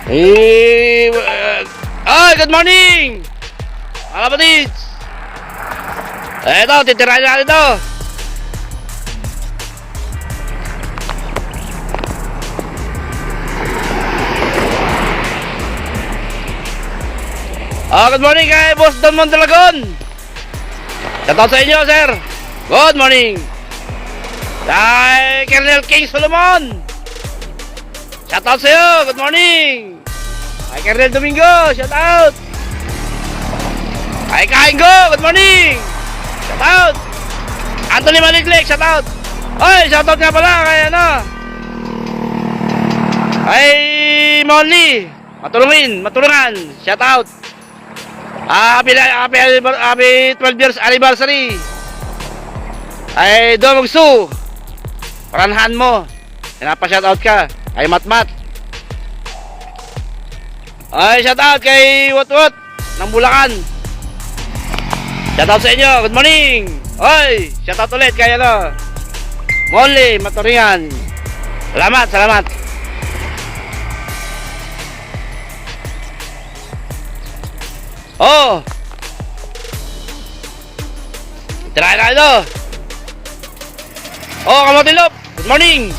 Good morning! Mga kapatids! Ito, titirahin natin ito. Good morning kay Boss Don Mondragon. Shoutout sa inyo, sir. Good morning. Kay Colonel King Solomon. Shoutout sa iyo. Good morning. Kay Colonel Domingo. Shoutout. Kay Kaingo. Good morning. Shoutout. Anthony Maliglik. Shoutout. Oy, shoutout nga pala kay kay Molly. Matulungan. Shoutout. Happy 12 years anniversary. Ay Domugsu. Paranhan mo. Pinapa-shoutout ka. Kay Matmat. Ay shoutout kay Watwat ng Bulacan. Shoutout sa inyo. Good morning. Oy, shoutout ulit kay Molly Maturingan. Salamat. Oh. Tirahin na ito. Oh, Kamotilop. Good morning.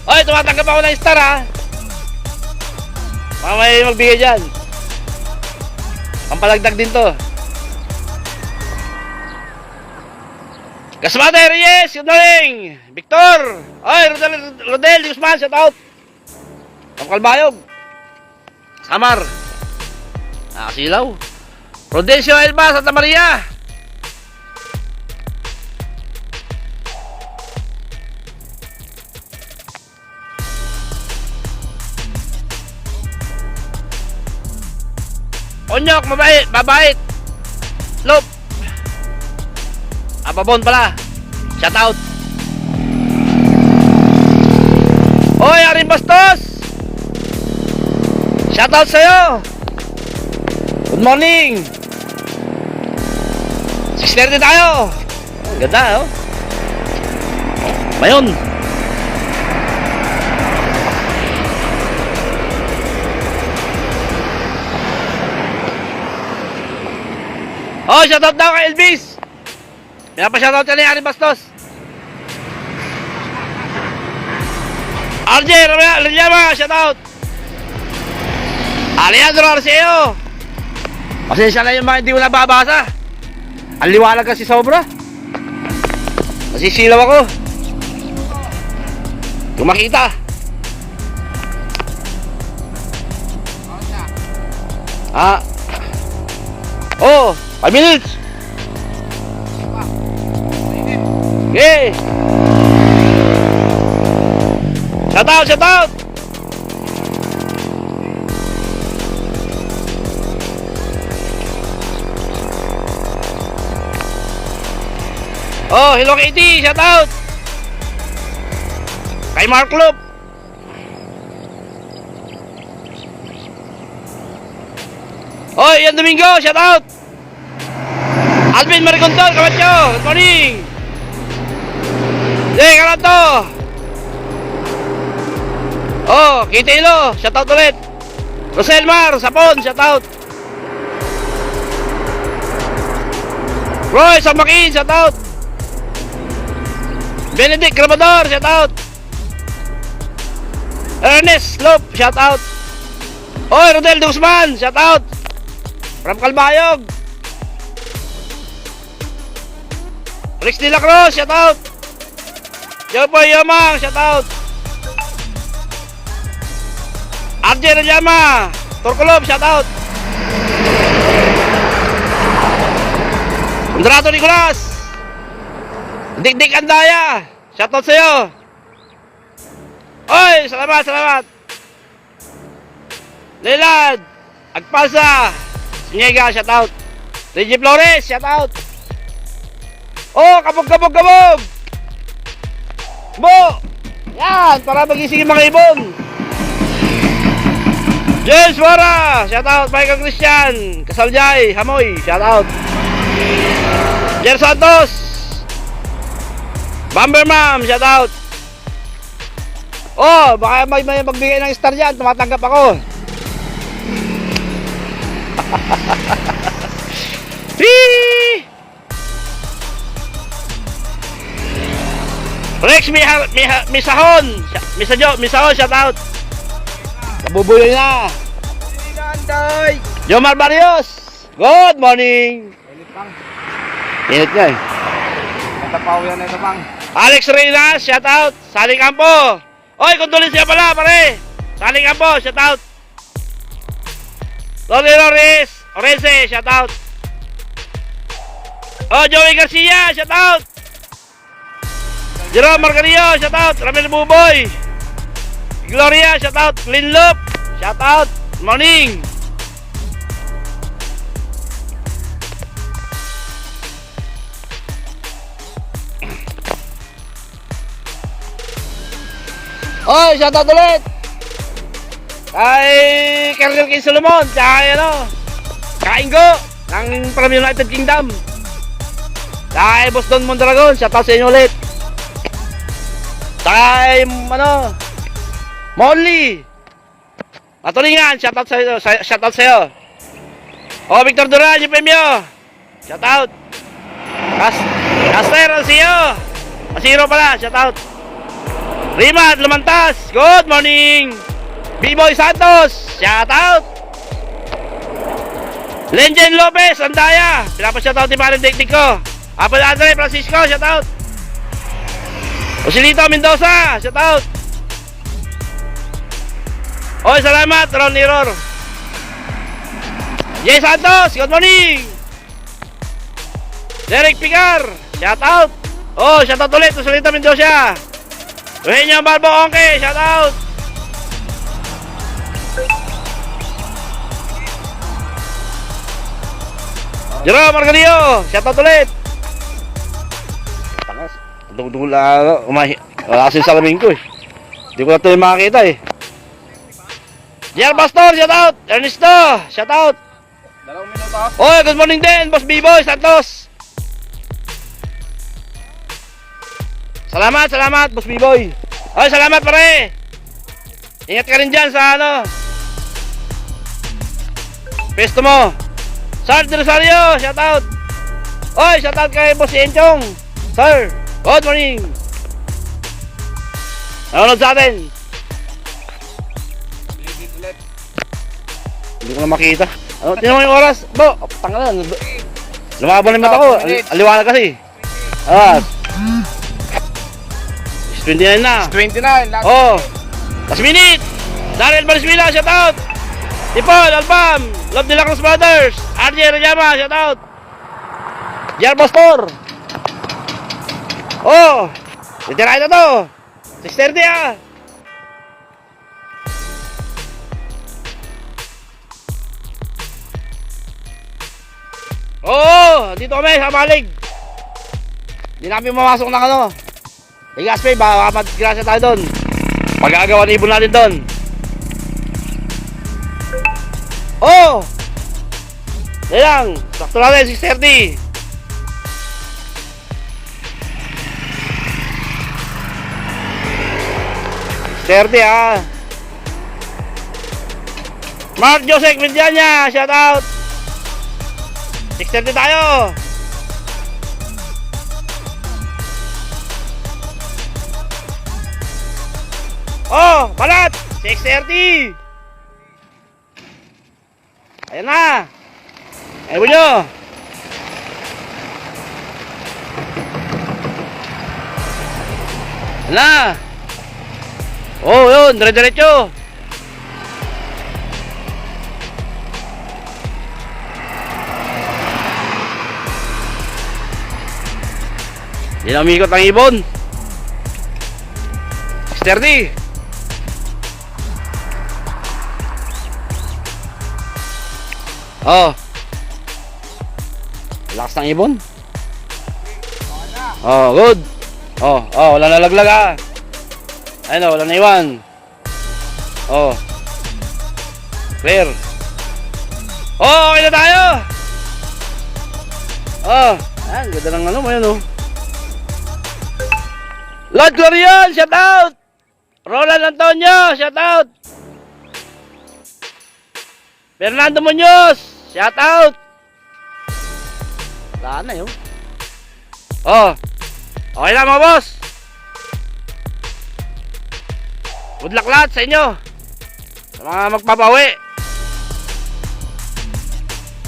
Oy, tumatanggap ako ng star ha. Baka may magbigay dyan. Pampalagdag din to. Kasmate Reyes, good morning. Victor. Oy, Rodel Guzman, shout out. Kamkalbayog. Samar. Nakasilaw. Prudencio Elba, Santa Maria. Onyok, mabait. Lop. Ababon pala. Shout out. Oy, Arin Bastos. Shout out sa'yo. Good morning. 6:30 tayo. Ganda, oh. Mayon. Oh, shoutout daw kay Elvis. Pinapa-shoutout ka ni Arin Bastos. RJ Rayama, shoutout. Alejandro Arceo. Pasensya na yung mga hindi ko nababasa. Ang liwanag kasi sobra. Nasisilaw ako. Kung makita. Oh, 5 minutes. Okay. Shout out. Oh, Hello Kitty, shout out. Kay Mark Club. Oh, Ian Domingo, shout out. Alvin Maricontol, kabatyo, good morning. Kalato. Oh, Kitilo, shout out ulit. Roselmar, Sapon, shout out. Roy Samakin, shout out. Benedict Grabador, shout out. Ernest Lop, shout out. Oy, Rodel Guzman, shout out. From Calbayog. Rex de la Cruz, shout out. Jopoy Yomang, shout out. RJ Rayama, Torcolov, shout out. Kondrato Nicolas, Dikdik Andaya, shoutout sa'yo. Oy, salamat. Leilad Agpasa, Sinyega, shoutout. Reggie Flores, shoutout. Oh, kabog. Bo! Yan, para magising yung mga ibon. James Mora, shoutout. Michael Christian, Kasaljay, Hamoy, shoutout. Jer Santos, Bambermam, shoutout. Oh, baka may magbigay ng star dyan. Tumatanggap ako. Whee! Rex, misahon. Misahon, shout out. Nabubuloy na. Anday! Jomar Barrios. Good morning. Init pang. Init nga eh. Natapaw yan ito pang. Alex Reynas, shout out. Saling Campo. Oy, kondolens siya pala, pare. Saling Campo, shout out. Lori Loris, Orense, shout out. Oh, Joey Garcia, shout out. Jerome Margarillo, shout out. Ramil Buboy. Gloria, shout out. Linlop, shout out. Morning. Oy, shout out ulit. Kay Colonel King Solomon, kay Kaingo ng from United Kingdom. Kay Boss Don Mondragon, shout out sa inyo ulit. Kay Molly. Matulingan, shout out sa iyo, shout out sa iyo. Oh, Victor Duran, yung premyo. Shout out. Caster Asiro pala, shout out. Rimad Lumantas, good morning. B-Boy Santos, shout out. Lenjen Lopez, Andaya, pinapa-shout out ni Paring Teknik ko. Apple Andre Francisco, shout out. Osilito Mendoza, shout out. Oy, salamat Ron Niror. Jay Santos, good morning. Derek Pigar, shout out. Oh, shout out ulit Osilito Mendoza. Eugenio Barbo Onke, shout out. Jerome Margarillo, shout out ulit. Tangas, tungtungol na wala kasi sa salamin ko eh. Hindi ko na ito makakita eh. Jer Pastor, shout out. Ernesto, shout out. 2 minuto. Oy, good morning din, Boss B-Boy Santos. Salamat, Boss B-Boy. Oy, salamat pare. Ingat ka rin dyan sa pesto mo. Sir Rosario, shout out. Oy, shout out kay Boss Enchong. Sir, good morning. Nanonood sa atin. Hindi ko na makita. Tingnan mo yung oras. Bo, tanga na. Lumabon na yung mata ko. Aliwanag kasi. Ah. 29 na. 29. Oh. Last minute. Daniel Valenzuela, shout out. Tipol, Albam. Love nila Cruz Brothers. RJ Rayama, shout out. Jar Pastor. Oh. Titirahin na to. 6:30 ah. Oo, dito kami sa Malig. Hindi namin mamasok ng Igaspe, baka mag-grasya tayo doon. Pag-aagawan ibon natin doon. Oh! Yan lang, sakto natin, 6:30. Ah. Mark Joseph Vidianya, shout out. 6:30 tayo. Oh, balat. 6:30. Ayan na. Ayun nyo. Ayan na. Oh, yun. Dire-diretso. Hindi na umikot ang ibon. 6:30. Oh. Lakas ng ibon. Oh, good. Oh, wala nalaglag ah. Ayun, wala na iwan. Oh. Clear. Oh, okay na tayo. Oh, ayan, ganda ng mo yun oh. Lord Glorian, shout out. Roland Antonio, shout out. Fernando Muñoz, shout out. Wala na yun. Oh. Okay na mga boss. Good luck lahat sa inyo. Sa mga magpapawi.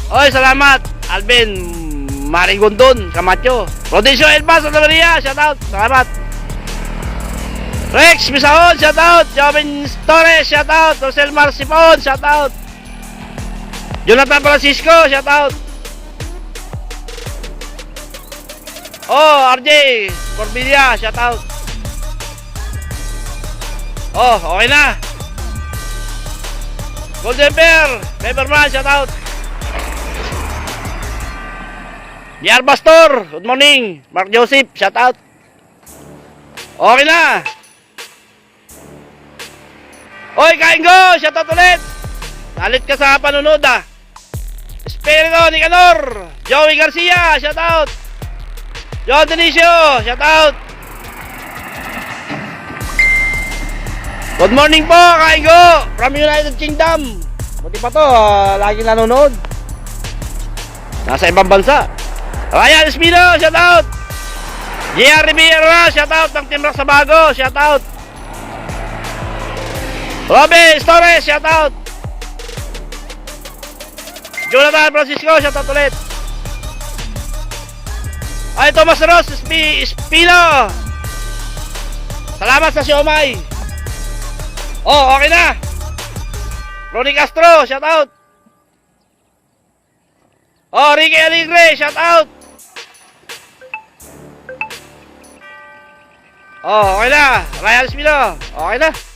Oy, salamat. Alvin Marigondon, Camacho. Prodensyo Elba, Santa Maria, shout out. Salamat. Rex Bisahon, shout out. Jovin Torres, shout out. Rosel Marcipon, shout out. Jonathan Francisco, shout out. Oh, RJ Corbilla, shout out. Oh, okay na. Golden Bear, Pepperman, shout out. DR Pastor, good morning. Mark Joseph, shout out. Okay na. Oy, kain go, shout out ulit. Nalit ka sa panunod ah. Espirito Nicanor, Joey Garcia, shout out. John Denicio, shout out. Good morning po, kain go from United Kingdom. Buti pa to, laging nanonood. Nasa ibang bansa. Ryan Espino, shout out. JR Rivera, shout out ng Team Rock sa Bago, shout out. Robin Torres, shout out. Jonathan Francisco, shout out ulit. Ay, Thomas Ross, Espino. Salamat sa siomay. Oh, okay na. Ronnie Castro, shout out. Oh, Ricky Aligre, shout out. Oh, okay na. Ryan Espino, okay na.